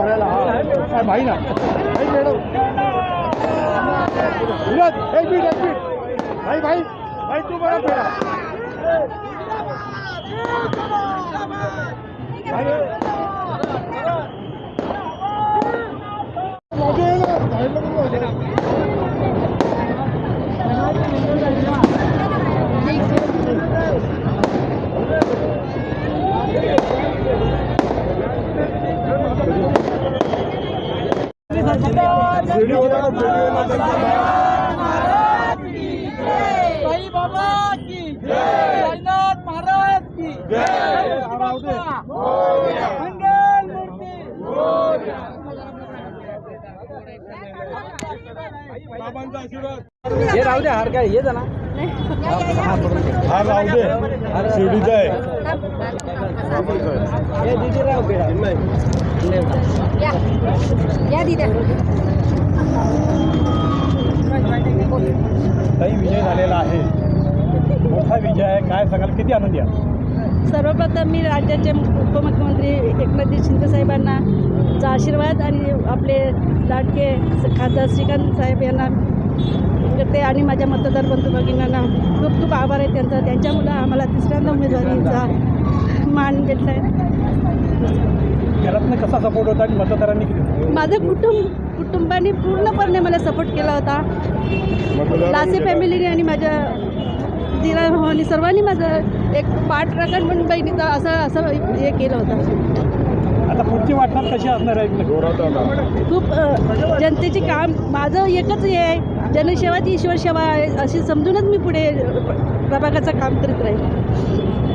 करायला हा भाई ना भाई मॅडम एक मिनिट भाई भाई भाई तू बरा फेरा साई बाबा की जय, साईनाथ महाराज की जय, मंगल मूर्ती बाबांचा आशीर्वाद हे राहू दे हार काय हे ना हा राहू दे शिर्डीचा आहे हे दिदी राहू बेडा या दीदा काही विजय झालेला आहे मोठा विजय आहे काय सांगाल किती आनंदी आहे सर्वप्रथम मी राज्याचे उपमुख्यमंत्री एकनाथजी शिंदे साहेबांना चा आशीर्वाद आणि आपले लाडके खासदार श्रीकांत साहेब यांना करते आणि माझ्या मतदार बंधू भगिनींना खूप खूप आभार आहे त्यांचा त्यांच्यामुळं आम्हाला तिसऱ्यांदा उमेदवारीचा मान भेटला आहे घरातनं कसा सपोर्ट होता आणि मतदारांनी किती माझं कुटुंबाने पूर्णपणे मला सपोर्ट केला होता लासे फॅमिलीने आणि माझ्या दिरा भावानी सर्वांनी माझं एक पाठराखण म्हणून बहिणीचा असं हे केलं होतं. आता पुढची वाटचाल कशी असणार आहे खूप जनतेचे काम माझं एकच हे आहे जनसेवा ती ईश्वर सेवा आहे अशी समजूनच मी पुढे प्रभागाचं काम करीत राहील.